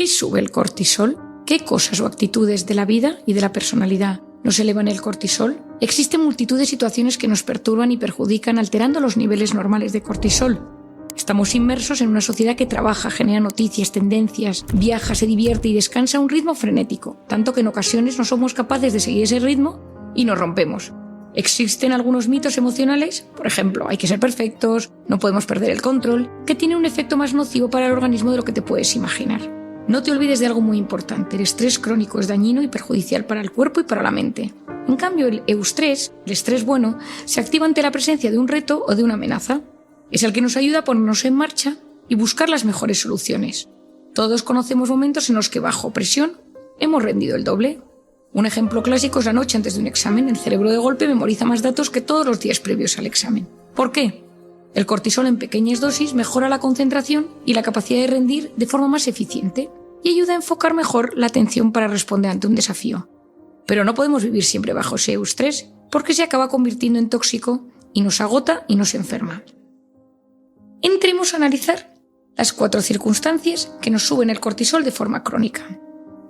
¿Qué sube el cortisol? ¿Qué cosas o actitudes de la vida y de la personalidad nos elevan el cortisol? Existen multitud de situaciones que nos perturban y perjudican alterando los niveles normales de cortisol. Estamos inmersos en una sociedad que trabaja, genera noticias, tendencias, viaja, se divierte y descansa a un ritmo frenético, tanto que en ocasiones no somos capaces de seguir ese ritmo y nos rompemos. Existen algunos mitos emocionales, por ejemplo, hay que ser perfectos, no podemos perder el control, que tienen un efecto más nocivo para el organismo de lo que te puedes imaginar. No te olvides de algo muy importante, el estrés crónico es dañino y perjudicial para el cuerpo y para la mente. En cambio, el eustrés, el estrés bueno, se activa ante la presencia de un reto o de una amenaza. Es el que nos ayuda a ponernos en marcha y buscar las mejores soluciones. Todos conocemos momentos en los que bajo presión hemos rendido el doble. Un ejemplo clásico es la noche antes de un examen. El cerebro de golpe memoriza más datos que todos los días previos al examen. ¿Por qué? El cortisol en pequeñas dosis mejora la concentración y la capacidad de rendir de forma más eficiente y ayuda a enfocar mejor la atención para responder ante un desafío. Pero no podemos vivir siempre bajo ese eustrés porque se acaba convirtiendo en tóxico y nos agota y nos enferma. Entremos a analizar las 4 circunstancias que nos suben el cortisol de forma crónica.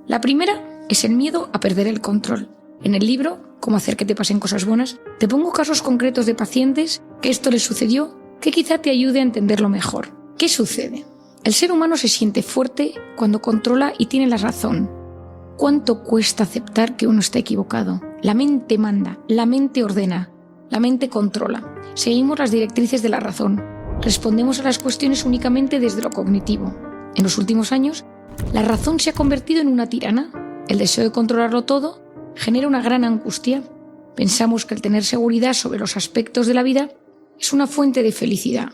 La primera es el miedo a perder el control. En el libro, Cómo hacer que te pasen cosas buenas, te pongo casos concretos de pacientes que esto les sucedió que quizá te ayude a entenderlo mejor. ¿Qué sucede? El ser humano se siente fuerte cuando controla y tiene la razón. ¿Cuánto cuesta aceptar que uno está equivocado? La mente manda, la mente ordena, la mente controla. Seguimos las directrices de la razón. Respondemos a las cuestiones únicamente desde lo cognitivo. En los últimos años, la razón se ha convertido en una tirana. El deseo de controlarlo todo genera una gran angustia. Pensamos que el tener seguridad sobre los aspectos de la vida es una fuente de felicidad.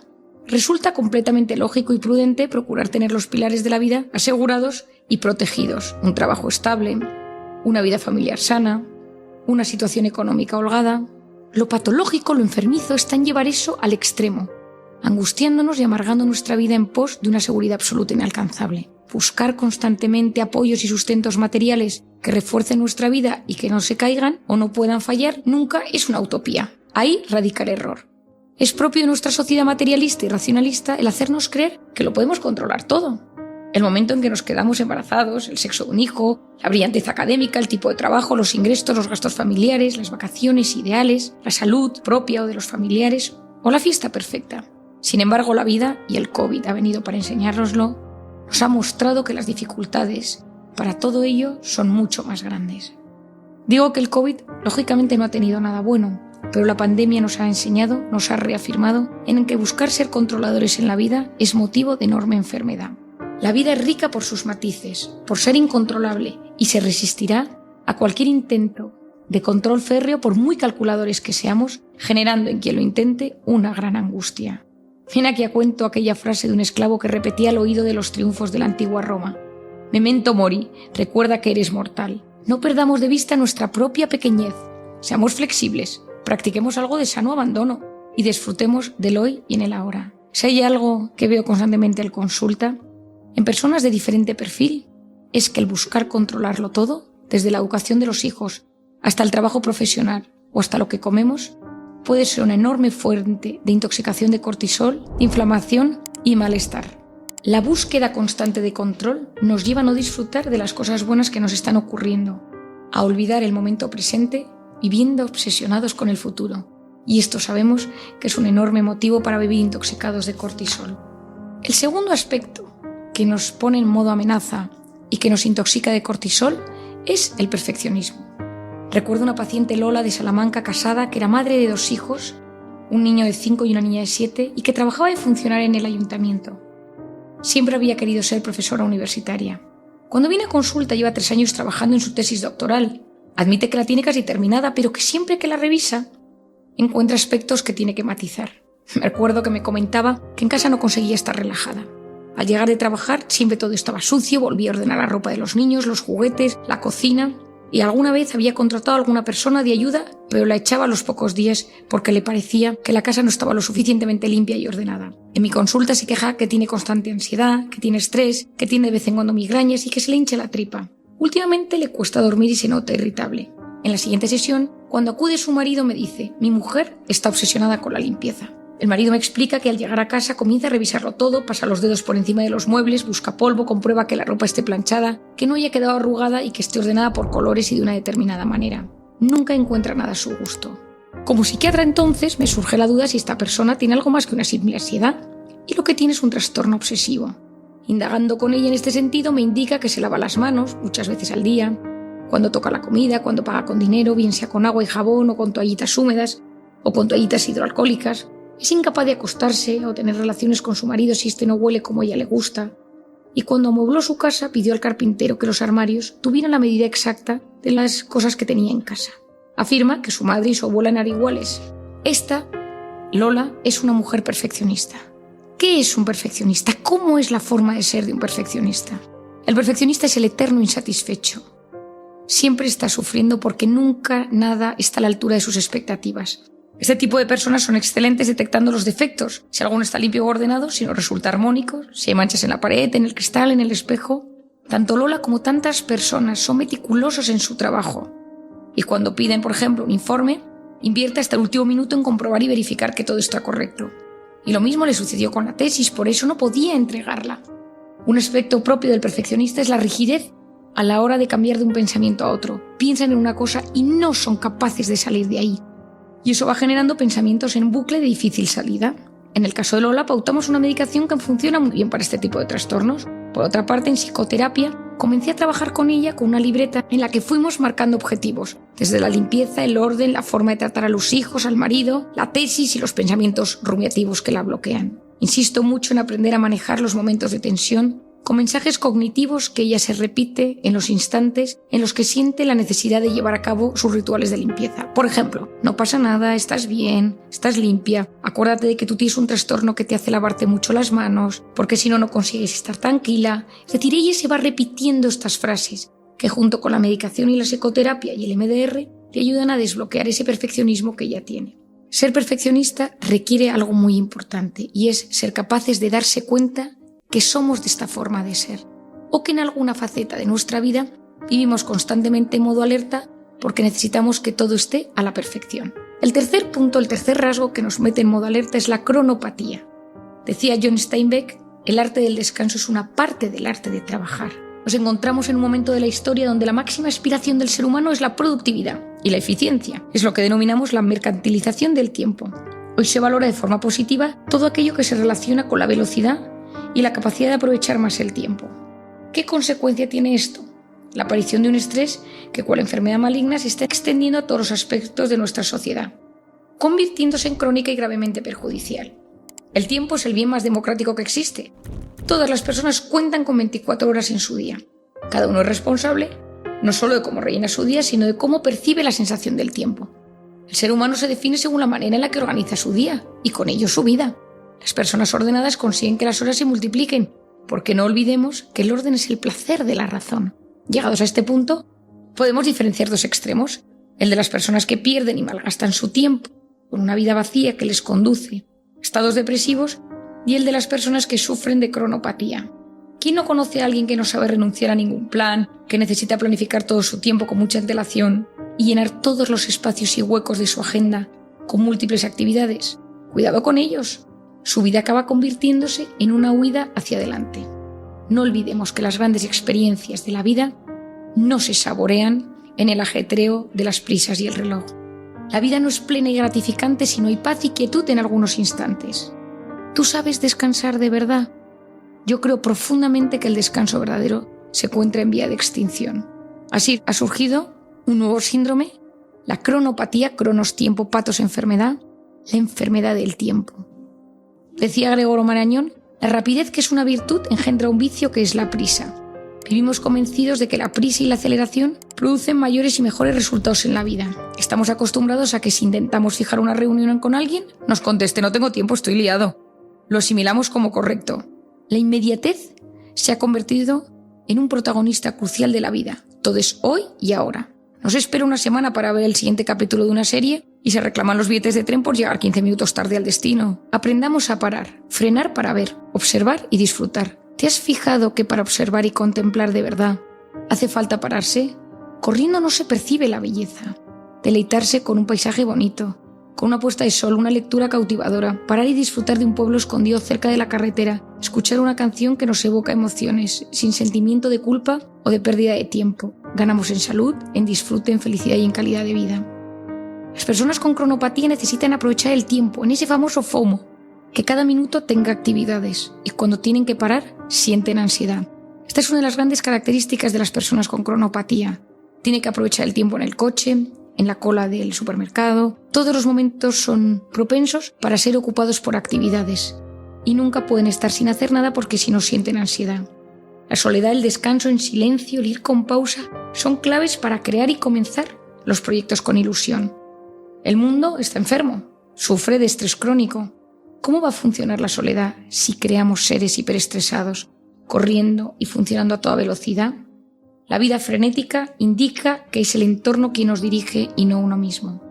Resulta completamente lógico y prudente procurar tener los pilares de la vida asegurados y protegidos. Un trabajo estable, una vida familiar sana, una situación económica holgada. Lo patológico, lo enfermizo, está en llevar eso al extremo, angustiándonos y amargando nuestra vida en pos de una seguridad absoluta inalcanzable. Buscar constantemente apoyos y sustentos materiales que refuercen nuestra vida y que no se caigan o no puedan fallar nunca es una utopía. Ahí radica el error. Es propio de nuestra sociedad materialista y racionalista el hacernos creer que lo podemos controlar todo. El momento en que nos quedamos embarazados, el sexo de un hijo, la brillantez académica, el tipo de trabajo, los ingresos, los gastos familiares, las vacaciones ideales, la salud propia o de los familiares o la fiesta perfecta. Sin embargo, la vida, y el COVID ha venido para enseñárnoslo, nos ha mostrado que las dificultades para todo ello son mucho más grandes. Digo que el COVID lógicamente no ha tenido nada bueno, pero la pandemia nos ha enseñado, nos ha reafirmado en que buscar ser controladores en la vida es motivo de enorme enfermedad. La vida es rica por sus matices, por ser incontrolable, y se resistirá a cualquier intento de control férreo por muy calculadores que seamos, generando en quien lo intente una gran angustia. Ven aquí a cuento aquella frase de un esclavo que repetía al oído de los triunfos de la antigua Roma. Memento mori, recuerda que eres mortal. No perdamos de vista nuestra propia pequeñez. Seamos flexibles, practiquemos algo de sano abandono y disfrutemos del hoy y en el ahora. Si hay algo que veo constantemente al consulta, en personas de diferente perfil, es que el buscar controlarlo todo, desde la educación de los hijos hasta el trabajo profesional o hasta lo que comemos, puede ser una enorme fuente de intoxicación de cortisol, inflamación y malestar. La búsqueda constante de control nos lleva a no disfrutar de las cosas buenas que nos están ocurriendo, a olvidar el momento presente, viviendo obsesionados con el futuro. Y esto sabemos que es un enorme motivo para vivir intoxicados de cortisol. El segundo aspecto que nos pone en modo amenaza y que nos intoxica de cortisol es el perfeccionismo. Recuerdo una paciente Lola de Salamanca casada que era madre de 2 hijos, un niño de 5 y una niña de 7, y que trabajaba de funcionaria en el ayuntamiento. Siempre había querido ser profesora universitaria. Cuando viene a consulta lleva 3 años trabajando en su tesis doctoral. Admite que la tiene casi terminada, pero que siempre que la revisa encuentra aspectos que tiene que matizar. Me acuerdo que me comentaba que en casa no conseguía estar relajada. Al llegar de trabajar siempre todo estaba sucio, volvía a ordenar la ropa de los niños, los juguetes, la cocina. Y alguna vez había contratado a alguna persona de ayuda, pero la echaba a los pocos días porque le parecía que la casa no estaba lo suficientemente limpia y ordenada. En mi consulta se queja que tiene constante ansiedad, que tiene estrés, que tiene de vez en cuando migrañas y que se le hincha la tripa. Últimamente le cuesta dormir y se nota irritable. En la siguiente sesión, cuando acude su marido me dice: mi mujer está obsesionada con la limpieza. El marido me explica que al llegar a casa comienza a revisarlo todo, pasa los dedos por encima de los muebles, busca polvo, comprueba que la ropa esté planchada, que no haya quedado arrugada y que esté ordenada por colores y de una determinada manera. Nunca encuentra nada a su gusto. Como psiquiatra entonces me surge la duda si esta persona tiene algo más que una simple ansiedad y lo que tiene es un trastorno obsesivo. Indagando con ella en este sentido me indica que se lava las manos muchas veces al día, cuando toca la comida, cuando paga con dinero, bien sea con agua y jabón o con toallitas húmedas o con toallitas hidroalcohólicas. Es incapaz de acostarse o tener relaciones con su marido si este no huele como a ella le gusta. Y cuando amuebló su casa pidió al carpintero que los armarios tuvieran la medida exacta de las cosas que tenía en casa. Afirma que su madre y su abuela eran iguales. Esta, Lola, es una mujer perfeccionista. ¿Qué es un perfeccionista? ¿Cómo es la forma de ser de un perfeccionista? El perfeccionista es el eterno insatisfecho. Siempre está sufriendo porque nunca nada está a la altura de sus expectativas. Este tipo de personas son excelentes detectando los defectos, si alguno está limpio o ordenado, si no resulta armónico, si hay manchas en la pared, en el cristal, en el espejo. Tanto Lola como tantas personas son meticulosos en su trabajo. Y cuando piden, por ejemplo, un informe, invierte hasta el último minuto en comprobar y verificar que todo está correcto. Y lo mismo le sucedió con la tesis, por eso no podía entregarla. Un aspecto propio del perfeccionista es la rigidez a la hora de cambiar de un pensamiento a otro. Piensan en una cosa y no son capaces de salir de ahí. Y eso va generando pensamientos en bucle de difícil salida. En el caso de Lola, pautamos una medicación que funciona muy bien para este tipo de trastornos. Por otra parte, en psicoterapia, comencé a trabajar con ella con una libreta en la que fuimos marcando objetivos, desde la limpieza, el orden, la forma de tratar a los hijos, al marido, la tesis y los pensamientos rumiativos que la bloquean. Insisto mucho en aprender a manejar los momentos de tensión con mensajes cognitivos que ella se repite en los instantes en los que siente la necesidad de llevar a cabo sus rituales de limpieza. Por ejemplo, no pasa nada, estás bien, estás limpia, acuérdate de que tú tienes un trastorno que te hace lavarte mucho las manos, porque si no, no consigues estar tranquila. Es decir, ella se va repitiendo estas frases que junto con la medicación y la psicoterapia y el MDR le ayudan a desbloquear ese perfeccionismo que ella tiene. Ser perfeccionista requiere algo muy importante y es ser capaces de darse cuenta que somos de esta forma de ser, o que en alguna faceta de nuestra vida vivimos constantemente en modo alerta porque necesitamos que todo esté a la perfección. El tercer punto, el tercer rasgo que nos mete en modo alerta es la cronopatía. Decía John Steinbeck, el arte del descanso es una parte del arte de trabajar. Nos encontramos en un momento de la historia donde la máxima aspiración del ser humano es la productividad y la eficiencia. Es lo que denominamos la mercantilización del tiempo. Hoy se valora de forma positiva todo aquello que se relaciona con la velocidad y la capacidad de aprovechar más el tiempo. ¿Qué consecuencia tiene esto? La aparición de un estrés que, cual enfermedad maligna, se está extendiendo a todos los aspectos de nuestra sociedad, convirtiéndose en crónica y gravemente perjudicial. El tiempo es el bien más democrático que existe. Todas las personas cuentan con 24 horas en su día. Cada uno es responsable, no solo de cómo rellena su día, sino de cómo percibe la sensación del tiempo. El ser humano se define según la manera en la que organiza su día y con ello su vida. Las personas ordenadas consiguen que las horas se multipliquen, porque no olvidemos que el orden es el placer de la razón. Llegados a este punto, podemos diferenciar dos extremos, el de las personas que pierden y malgastan su tiempo con una vida vacía que les conduce a estados depresivos y el de las personas que sufren de cronopatía. ¿Quién no conoce a alguien que no sabe renunciar a ningún plan, que necesita planificar todo su tiempo con mucha antelación y llenar todos los espacios y huecos de su agenda con múltiples actividades? Cuidado con ellos. Su vida acaba convirtiéndose en una huida hacia adelante. No olvidemos que las grandes experiencias de la vida no se saborean en el ajetreo de las prisas y el reloj. La vida no es plena y gratificante si no hay paz y quietud en algunos instantes. ¿Tú sabes descansar de verdad? Yo creo profundamente que el descanso verdadero se encuentra en vía de extinción. Así ha surgido un nuevo síndrome, la cronopatía, cronos tiempo, patos enfermedad, la enfermedad del tiempo. Decía Gregorio Marañón, la rapidez que es una virtud engendra un vicio que es la prisa. Vivimos convencidos de que la prisa y la aceleración producen mayores y mejores resultados en la vida. Estamos acostumbrados a que si intentamos fijar una reunión con alguien, nos conteste no tengo tiempo, estoy liado. Lo asimilamos como correcto. La inmediatez se ha convertido en un protagonista crucial de la vida. Todo es hoy y ahora. No se espera una semana para ver el siguiente capítulo de una serie y se reclaman los billetes de tren por llegar 15 minutos tarde al destino. Aprendamos a parar, frenar para ver, observar y disfrutar. ¿Te has fijado que para observar y contemplar de verdad hace falta pararse? Corriendo no se percibe la belleza. Deleitarse con un paisaje bonito, con una puesta de sol, una lectura cautivadora, parar y disfrutar de un pueblo escondido cerca de la carretera, escuchar una canción que nos evoca emociones, sin sentimiento de culpa o de pérdida de tiempo. Ganamos en salud, en disfrute, en felicidad y en calidad de vida. Las personas con cronopatía necesitan aprovechar el tiempo, en ese famoso FOMO, que cada minuto tenga actividades y cuando tienen que parar, sienten ansiedad. Esta es una de las grandes características de las personas con cronopatía. Tiene que aprovechar el tiempo en el coche, en la cola del supermercado. Todos los momentos son propensos para ser ocupados por actividades y nunca pueden estar sin hacer nada porque si no sienten ansiedad. La soledad, el descanso en silencio, el ir con pausa son claves para crear y comenzar los proyectos con ilusión. El mundo está enfermo, sufre de estrés crónico. ¿Cómo va a funcionar la soledad si creamos seres hiperestresados, corriendo y funcionando a toda velocidad? La vida frenética indica que es el entorno quien nos dirige y no uno mismo.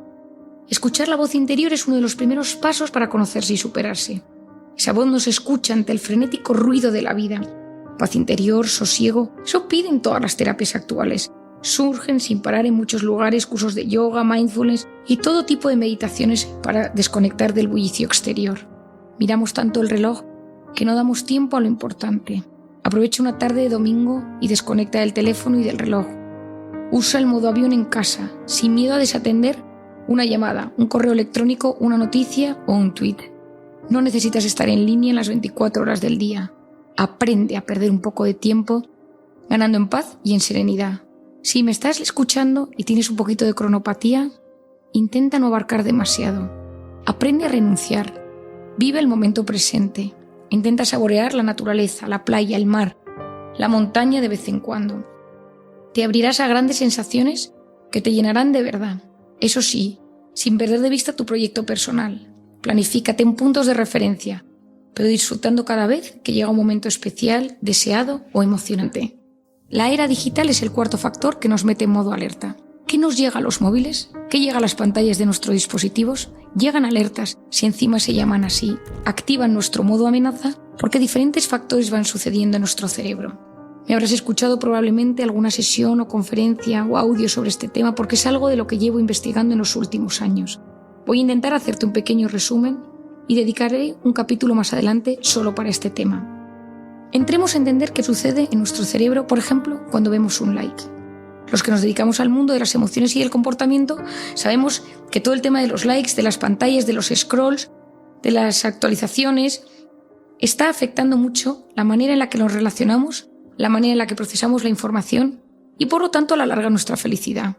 Escuchar la voz interior es uno de los primeros pasos para conocerse y superarse. Esa voz nos escucha ante el frenético ruido de la vida. Paz interior, sosiego, eso piden todas las terapias actuales. Surgen sin parar en muchos lugares cursos de yoga, mindfulness y todo tipo de meditaciones para desconectar del bullicio exterior. Miramos tanto el reloj que no damos tiempo a lo importante. Aprovecha una tarde de domingo y desconecta del teléfono y del reloj. Usa el modo avión en casa, sin miedo a desatender una llamada, un correo electrónico, una noticia o un tuit. No necesitas estar en línea en las 24 horas del día. Aprende a perder un poco de tiempo ganando en paz y en serenidad. Si me estás escuchando y tienes un poquito de cronopatía, intenta no abarcar demasiado. Aprende a renunciar. Vive el momento presente. Intenta saborear la naturaleza, la playa, el mar, la montaña de vez en cuando. Te abrirás a grandes sensaciones que te llenarán de verdad. Eso sí, sin perder de vista tu proyecto personal. Planifícate en puntos de referencia, pero disfrutando cada vez que llega un momento especial, deseado o emocionante. La era digital es el cuarto factor que nos mete en modo alerta. ¿Qué nos llega a los móviles? ¿Qué llega a las pantallas de nuestros dispositivos? Llegan alertas, si encima se llaman así, activan nuestro modo amenaza porque diferentes factores van sucediendo en nuestro cerebro. Me habrás escuchado probablemente alguna sesión o conferencia o audio sobre este tema porque es algo de lo que llevo investigando en los últimos años. Voy a intentar hacerte un pequeño resumen y dedicaré un capítulo más adelante solo para este tema. Entremos a entender qué sucede en nuestro cerebro, por ejemplo, cuando vemos un like. Los que nos dedicamos al mundo de las emociones y el comportamiento sabemos que todo el tema de los likes, de las pantallas, de los scrolls, de las actualizaciones, está afectando mucho la manera en la que nos relacionamos, la manera en la que procesamos la información y por lo tanto a la larga nuestra felicidad.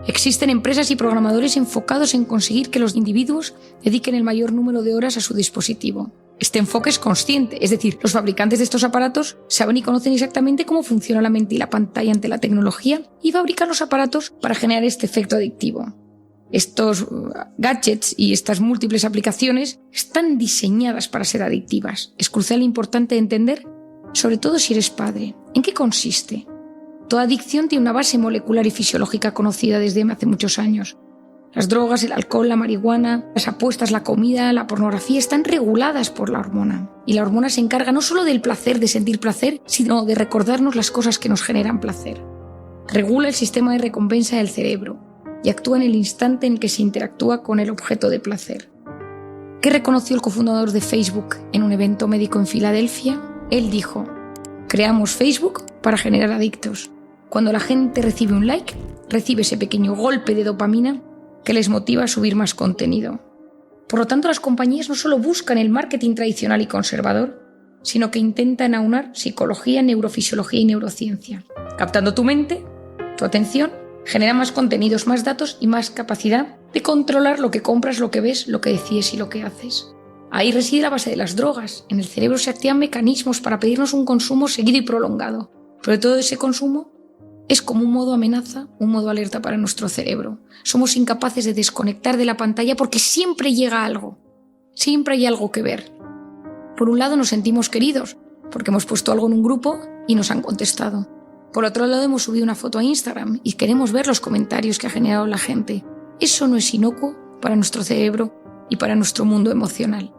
Existen empresas y programadores enfocados en conseguir que los individuos dediquen el mayor número de horas a su dispositivo. Este enfoque es consciente, es decir, los fabricantes de estos aparatos saben y conocen exactamente cómo funciona la mente y la pantalla ante la tecnología y fabrican los aparatos para generar este efecto adictivo. Estos gadgets y estas múltiples aplicaciones están diseñadas para ser adictivas. Es crucial e importante entender, sobre todo si eres padre, ¿en qué consiste? Toda adicción tiene una base molecular y fisiológica conocida desde hace muchos años. Las drogas, el alcohol, la marihuana, las apuestas, la comida, la pornografía están reguladas por la hormona. Y la hormona se encarga no solo del placer, de sentir placer, sino de recordarnos las cosas que nos generan placer. Regula el sistema de recompensa del cerebro y actúa en el instante en que se interactúa con el objeto de placer. ¿Qué reconoció el cofundador de Facebook en un evento médico en Filadelfia? Él dijo: creamos Facebook para generar adictos. Cuando la gente recibe un like, recibe ese pequeño golpe de dopamina que les motiva a subir más contenido. Por lo tanto, las compañías no solo buscan el marketing tradicional y conservador, sino que intentan aunar psicología, neurofisiología y neurociencia. Captando tu mente, tu atención, genera más contenidos, más datos y más capacidad de controlar lo que compras, lo que ves, lo que decides y lo que haces. Ahí reside la base de las drogas. En el cerebro se activan mecanismos para pedirnos un consumo seguido y prolongado. Pero todo ese consumo es como un modo amenaza, un modo alerta para nuestro cerebro. Somos incapaces de desconectar de la pantalla porque siempre llega algo. Siempre hay algo que ver. Por un lado nos sentimos queridos porque hemos puesto algo en un grupo y nos han contestado. Por otro lado hemos subido una foto a Instagram y queremos ver los comentarios que ha generado la gente. Eso no es inocuo para nuestro cerebro y para nuestro mundo emocional.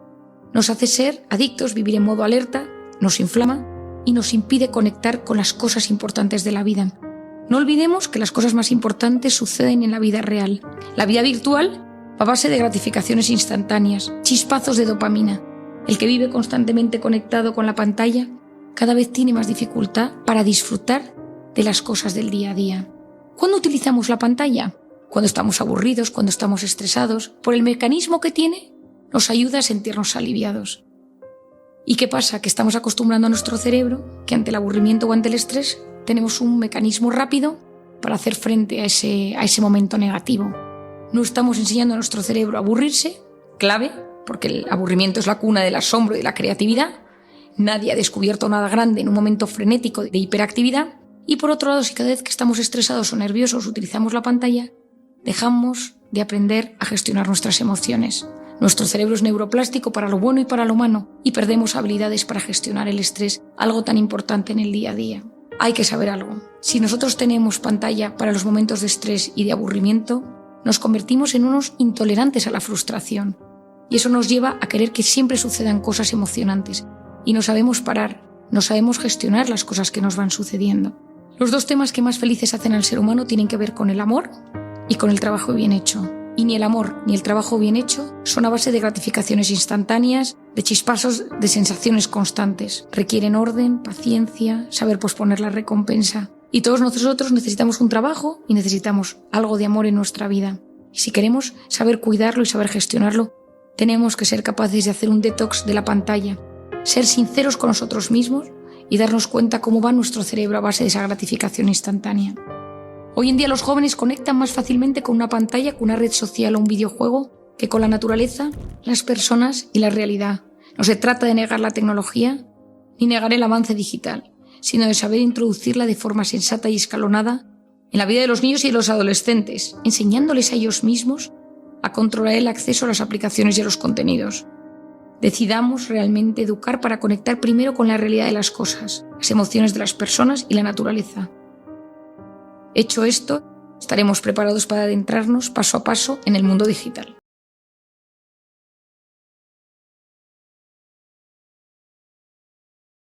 Nos hace ser adictos, vivir en modo alerta, nos inflama y nos impide conectar con las cosas importantes de la vida. No olvidemos que las cosas más importantes suceden en la vida real. La vida virtual a base de gratificaciones instantáneas, chispazos de dopamina. El que vive constantemente conectado con la pantalla cada vez tiene más dificultad para disfrutar de las cosas del día a día. ¿Cuándo utilizamos la pantalla? Cuando estamos aburridos, cuando estamos estresados. Por el mecanismo que tiene, nos ayuda a sentirnos aliviados. ¿Y qué pasa? Que estamos acostumbrando a nuestro cerebro que ante el aburrimiento o ante el estrés tenemos un mecanismo rápido para hacer frente a ese momento negativo. No estamos enseñando a nuestro cerebro a aburrirse, clave, porque el aburrimiento es la cuna del asombro y de la creatividad. Nadie ha descubierto nada grande en un momento frenético de hiperactividad. Y por otro lado, si cada vez que estamos estresados o nerviosos utilizamos la pantalla, dejamos de aprender a gestionar nuestras emociones. Nuestro cerebro es neuroplástico para lo bueno y para lo malo y perdemos habilidades para gestionar el estrés, algo tan importante en el día a día. Hay que saber algo. Si nosotros tenemos pantalla para los momentos de estrés y de aburrimiento, nos convertimos en unos intolerantes a la frustración. Y eso nos lleva a querer que siempre sucedan cosas emocionantes. Y no sabemos parar, no sabemos gestionar las cosas que nos van sucediendo. Los dos temas que más felices hacen al ser humano tienen que ver con el amor y con el trabajo bien hecho. Y ni el amor ni el trabajo bien hecho son a base de gratificaciones instantáneas, de chispazos, de sensaciones constantes. Requieren orden, paciencia, saber posponer la recompensa. Y todos nosotros necesitamos un trabajo y necesitamos algo de amor en nuestra vida. Y si queremos saber cuidarlo y saber gestionarlo, tenemos que ser capaces de hacer un detox de la pantalla, ser sinceros con nosotros mismos y darnos cuenta cómo va nuestro cerebro a base de esa gratificación instantánea. Hoy en día los jóvenes conectan más fácilmente con una pantalla, con una red social o un videojuego que con la naturaleza, las personas y la realidad. No se trata de negar la tecnología ni negar el avance digital, sino de saber introducirla de forma sensata y escalonada en la vida de los niños y de los adolescentes, enseñándoles a ellos mismos a controlar el acceso a las aplicaciones y a los contenidos. Decidamos realmente educar para conectar primero con la realidad de las cosas, las emociones de las personas y la naturaleza. Hecho esto, estaremos preparados para adentrarnos paso a paso en el mundo digital.